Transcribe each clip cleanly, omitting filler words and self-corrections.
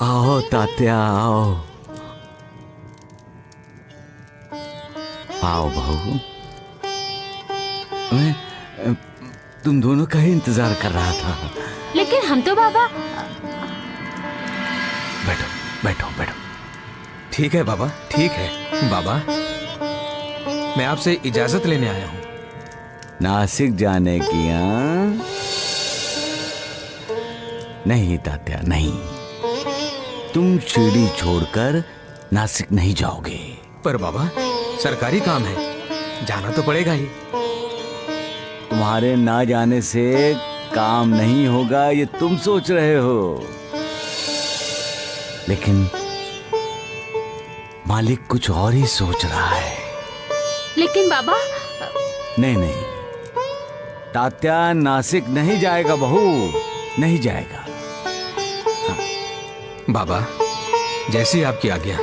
आओ तात्या आओ। आओ बहू। मैं तुम दोनों का ही इंतजार कर रहा था। लेकिन हम तो बाबा। बैठो बैठो बैठो। ठीक है बाबा, ठीक है। बाबा, मैं आपसे इजाजत लेने आया हूँ। नासिक जाने की? हाँ? नहीं तात्या नहीं, तुम शिरडी छोड़कर नासिक नहीं जाओगे। पर बाबा, सरकारी काम है, जाना तो पड़ेगा ही। तुम्हारे ना जाने से काम नहीं होगा ये तुम सोच रहे हो, लेकिन मालिक कुछ और ही सोच रहा है। लेकिन बाबा। नहीं नहीं, तात्या नासिक नहीं जाएगा बहू, नहीं जाएगा। बाबा, जैसी आपकी आज्ञा।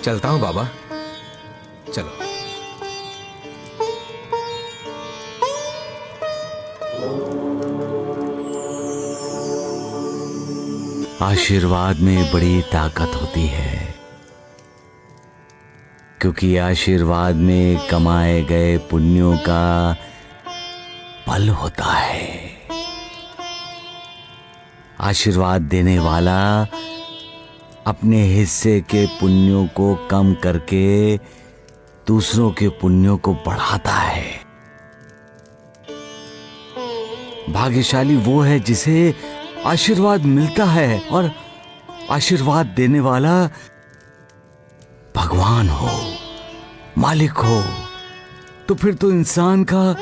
चलता हूं बाबा, चलो। आशीर्वाद में बड़ी ताकत होती है, क्योंकि आशीर्वाद में कमाए गए पुण्यों का फल होता है। आशीर्वाद देने वाला अपने हिस्से के पुण्यों को कम करके दूसरों के पुण्यों को बढ़ाता है। भाग्यशाली वो है जिसे आशीर्वाद मिलता है, और आशीर्वाद देने वाला भगवान हो, मालिक हो। तो फिर तो इंसान का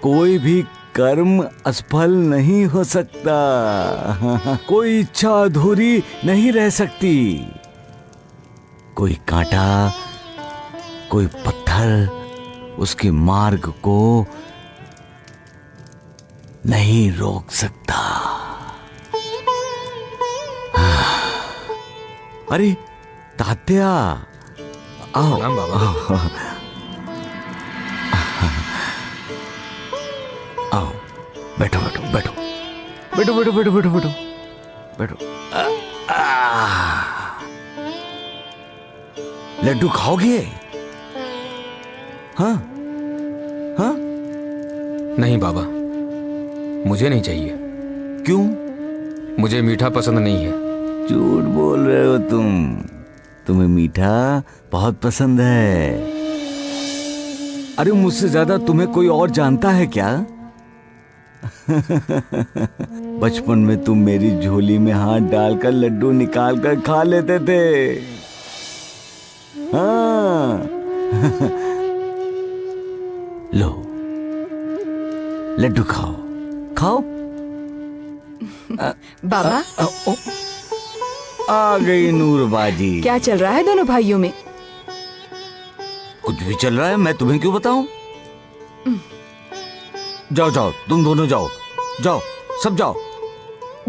कोई भी कर्म असफल नहीं हो सकता, कोई इच्छा अधूरी नहीं रह सकती। कोई कांटा, कोई पत्थर उसके मार्ग को नहीं रोक सकता। अरे तात्या आओ। प्रणाम बाबा। आओ, बैठो बैठो बैठो बैठो बैठो बैठो बैठो बैठो बैठो। लड्डू खाओगे? हाँ हाँ। नहीं बाबा, मुझे नहीं चाहिए। क्यों? मुझे मीठा पसंद नहीं है। झूठ बोल रहे हो तुम, तुम्हें मीठा बहुत पसंद है। अरे मुझसे ज्यादा तुम्हें कोई और जानता है क्या? बचपन में तुम मेरी झोली में हाथ डालकर लड्डू निकालकर खा लेते थे। हाँ। लो लड्डू खाओ खाओ। बाबा, आ गई नूरबाजी। क्या चल रहा है दोनों भाइयों में? कुछ भी चल रहा है, मैं तुम्हें क्यों बताऊं? जाओ जाओ, तुम दोनों जाओ जाओ, सब जाओ।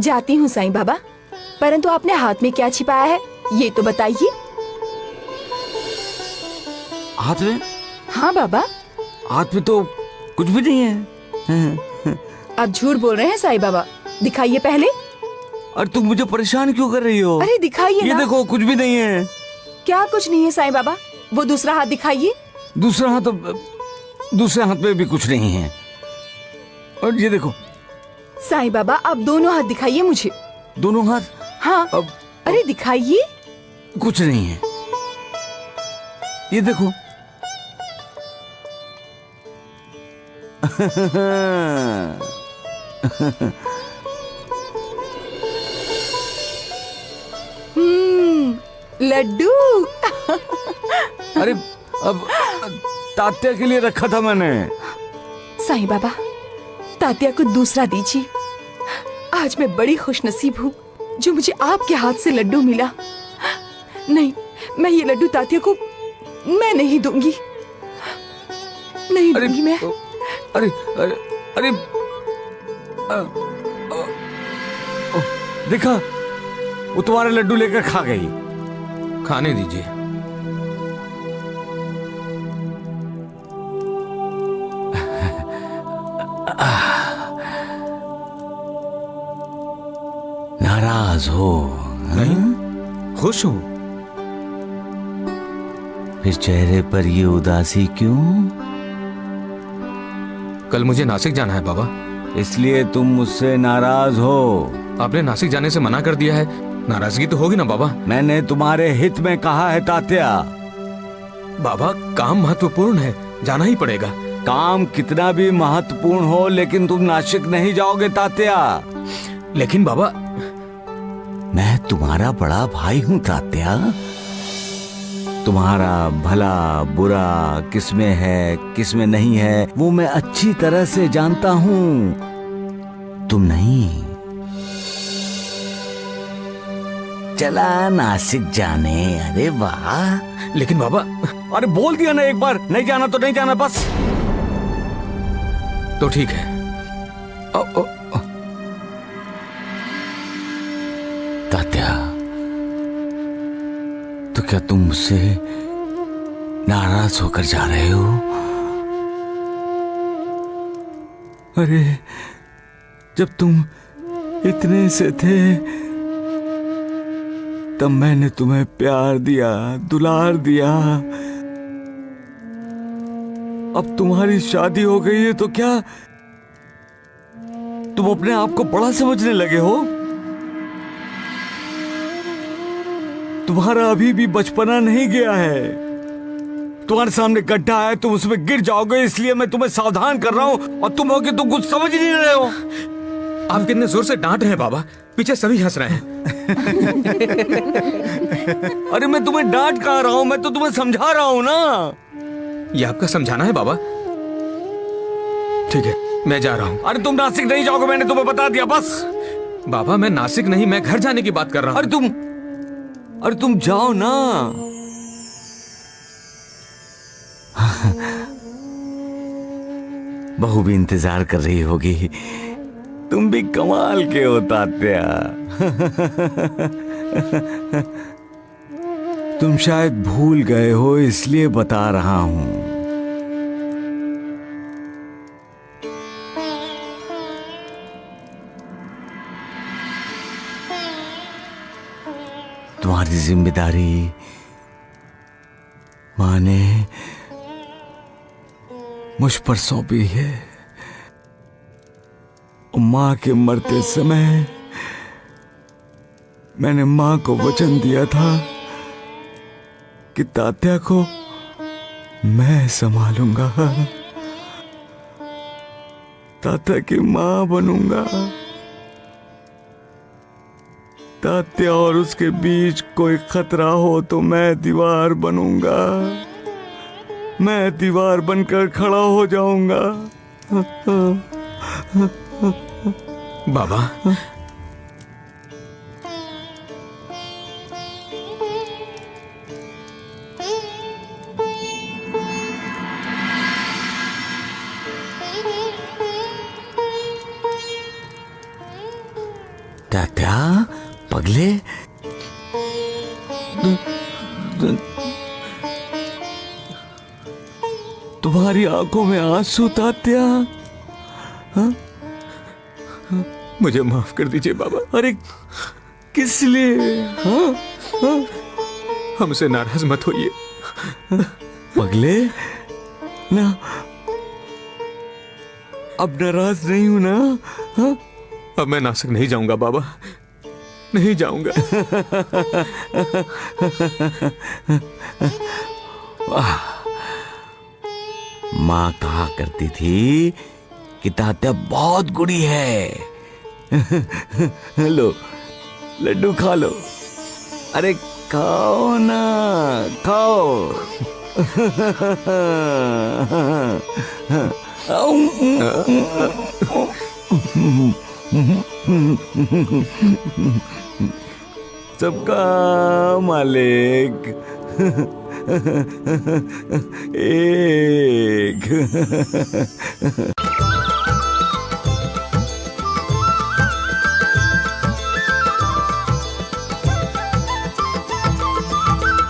जाती हूँ साईं बाबा, परंतु आपने हाथ में क्या छिपाया है ये तो बताइए। हाथ में? हाँ बाबा। हाथ में तो कुछ भी नहीं है। आप झूठ बोल रहे हैं साईं बाबा, दिखाइए पहले। अरे तुम मुझे परेशान क्यों कर रही हो? अरे दिखाइए ये ना। देखो कुछ भी नहीं है। क्या कुछ नहीं है साईं बाबा? वो दूसरा हाथ दिखाइए। दूसरे हाथ में भी कुछ नहीं है। और ये देखो। साईं बाबा, आप दोनों हाथ दिखाइए मुझे। दोनों हाथ? हाँ। अरे दिखाइए। कुछ नहीं है। ये देखो। लड्डू। अरे अब तात्या के लिए रखा था मैंने। साईं बाबा, तात्या को दूसरा दीजिए। आज मैं बड़ी खुशनसीब हूँ जो मुझे आपके हाथ से लड्डू मिला। नहीं, मैं ये लड्डू तात्या को मैं नहीं दूंगी, नहीं दूंगी मैं। अरे अरे अरे देखा, वो तुम्हारे लड्डू लेकर खा गई। खाने दीजिए। नाराज हो? नहीं, खुश हूँ। फिर चेहरे पर ये उदासी क्यों? कल मुझे नासिक जाना है बाबा। इसलिए तुम मुझसे नाराज हो? आपने नासिक जाने से मना कर दिया है, नाराजगी तो होगी ना बाबा। मैंने तुम्हारे हित में कहा है तात्या। बाबा काम महत्वपूर्ण है, जाना ही पड़ेगा। काम कितना भी महत्वपूर्ण हो, लेकिन तुम नासिक नहीं जाओगे तात्या। लेकिन बाबा, मैं तुम्हारा बड़ा भाई हूँ तात्या। तुम्हारा भला बुरा किसमें है किसमें नहीं है वो मैं अच्छी तरह से जानता हूँ, तुम नहीं। चला नासिक जाने। अरे वाह। लेकिन बाबा। अरे बोल दिया ना एक बार, नहीं जाना तो नहीं जाना बस। तो ठीक है। तात्या, तो क्या तुम मुझसे नाराज होकर जा रहे हो? अरे जब तुम इतने से थे तब मैंने तुम्हें प्यार दिया, दुलार दिया। अब तुम्हारी शादी हो गई है तो क्या तुम अपने आप को बड़ा समझने लगे हो? तुम्हारा अभी भी बचपना नहीं गया है। तुम्हारे सामने गड्ढा है, तुम उसमें गिर जाओगे, इसलिए मैं तुम्हें सावधान कर रहा हूं। और तुम हो कि तुम कुछ समझ ही नहीं रहे हो। आप कितने जोर से डांट रहे हैं बाबा, पीछे सभी हंस रहे हैं। अरे मैं तुम्हें डांट कह रहा हूं, मैं तो तुम्हें समझा रहा हूं ना। ये आपका समझाना है बाबा? ठीक है, मैं जा रहा हूं। अरे तुम नासिक नहीं जाओगे, मैंने तुम्हें बता दिया बस। बाबा मैं नासिक नहीं, मैं घर जाने की बात कर रहा हूं। अरे तुम जाओ ना। बहू भी इंतजार कर रही होगी। तुम भी कमाल के हो तात्या। तुम शायद भूल गए हो, इसलिए बता रहा हूं। तुम्हारी जिम्मेदारी मां ने मुझ पर सौंपी है। मां के मरते समय मैंने मां को वचन दिया था कि तात्या को मैं संभालूंगा, तात्या की मां बनूंगा। तात्या और उसके बीच कोई खतरा हो तो मैं दीवार बनूंगा, मैं दीवार बनकर खड़ा हो जाऊंगा। बाबा तात्या पगले, तुम्हारी आंखों में आंसू तात्या। हाँ? मुझे माफ कर दीजिए बाबा। अरे किस लिए? हाँ? हाँ? हमसे नाराज मत होइए पगले ना, अब नाराज नहीं हूं ना। हाँ? अब मैं नासिक नहीं जाऊंगा बाबा, नहीं जाऊंगा। माँ कहा करती थी कि तात्या बहुत गुड़ी है। लो लड्डू खा लो। अरे खाओ ना, खाओ। सबका मालिक एक।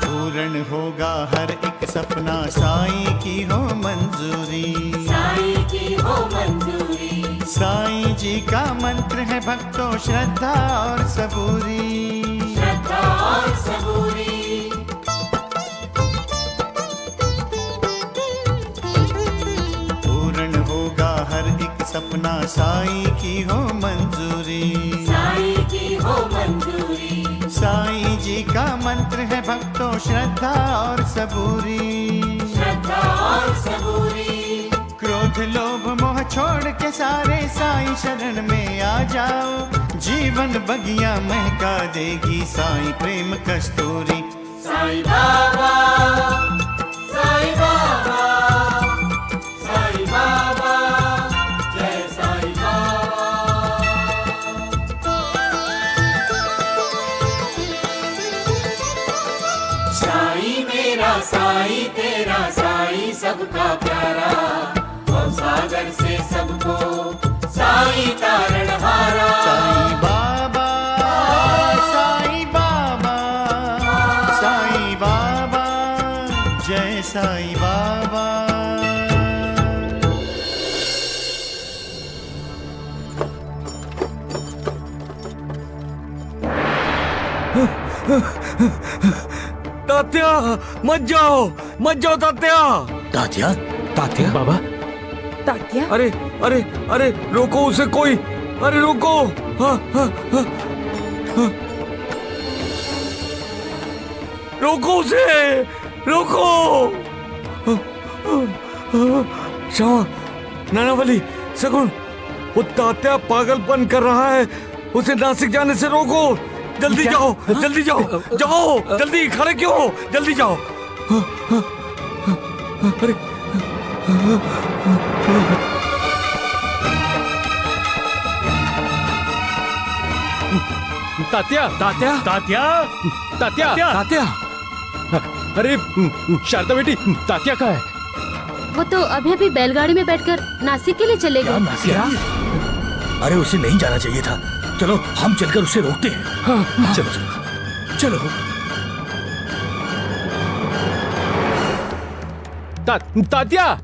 पूर्ण होगा हर एक सपना, साईं की हो मंजूरी, साईं की हो मंजूरी। साईं जी जी का मंत्र है भक्तों श्रद्धा और सबूरी। श्रद्धा और सबूरी। पूर्ण होगा हर एक सपना साईं की हो मंजूरी। साईं की हो मंजूरी। साईं जी का मंत्र है भक्तों श्रद्धा और सबूरी। श्रद्धा और सबूरी। क्रोध लोभ मोह छोड़ के सारे साईं शरण में आ जाओ। जीवन बगिया महका देगी साईं प्रेम कस्तूरी। साईं बाबा, साईं बाबा, साईं बाबा, जय साईं बाबा। साईं मेरा साईं तेरा साईं सबका प्यारा। सागर से सबको साईं तारण हारा। साईं बाबा, साईं बाबा, साईं बाबा, जय साईं बाबा। तात्या मत जाओ तात्या। तात्या? तात्या बाबा, तात्या, अरे अरे अरे रोको उसे कोई। अरे रोको। हाँ, हाँ, हाँ, हाँ। रोको उसे, रोको। हाँ, हाँ, हाँ। श्यामा, नानावली, सगुन, वो तात्या पागलपन कर रहा है। उसे नासिक जाने से रोको। जल्दी जाओ, जल्दी जाओ, जाओ जल्दी। खड़े क्यों हो? जल्दी जाओ। हाँ, हाँ, हाँ, अरे तात्या, तात्या, तात्या, तात्या, तात्या। अरे शारदा बेटी, तात्या कहाँ है? वो तो अभी अभी बैलगाड़ी में बैठकर नासिक के लिए चले गए। क्या? अरे उसे नहीं जाना चाहिए था। चलो हम चलकर उसे रोकते हैं। हाँ, चलो चलो चलो। तात्या,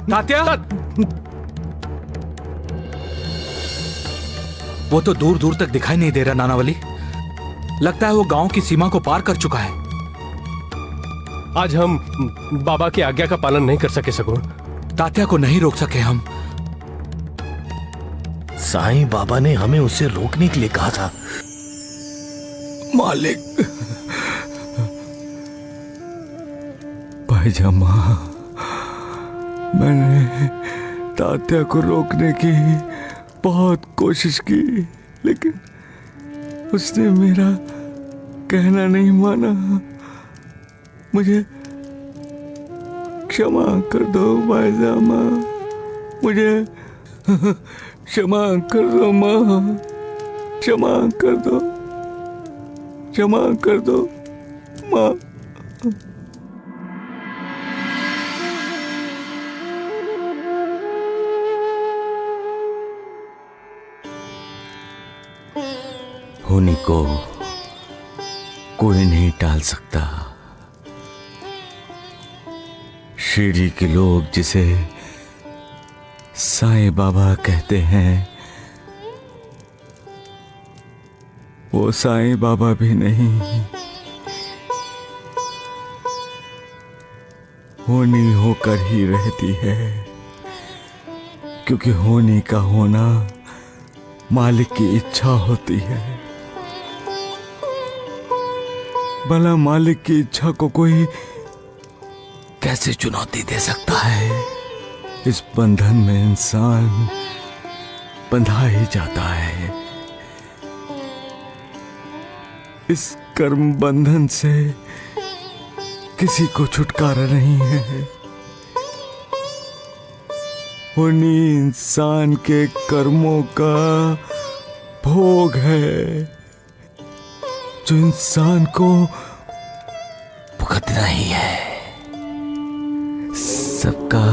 तात्या, वो तो दूर दूर तक दिखाई नहीं दे रहा नानावली। लगता है वो गांव की सीमा को पार कर चुका है। आज हम बाबा की आज्ञा का पालन नहीं कर सके सगुण। तात्या को नहीं रोक सके हम। साईं बाबा ने हमें उसे रोकने के लिए कहा था। मालिक, पैजामा, मैंने तात्या को रोकने की बहुत कोशिश की, लेकिन उसने मेरा कहना नहीं माना। मुझे क्षमा कर दो पैजामा, मुझे क्षमा कर दो माँ, क्षमा कर दो, क्षमा कर दो माँ। होनी को कोई नहीं टाल सकता। शिरडी के लोग जिसे साईं बाबा कहते हैं, वो साईं बाबा भी नहीं, होनी होकर ही रहती है। क्योंकि होनी का होना मालिक की इच्छा होती है। भला मालिक की इच्छा को कोई कैसे चुनौती दे सकता है? इस बंधन में इंसान बंधा ही जाता है। इस कर्म बंधन से किसी को छुटकारा नहीं है। होनी इंसान के कर्मों का भोग है जो इंसान को भुगतना ही है। सबका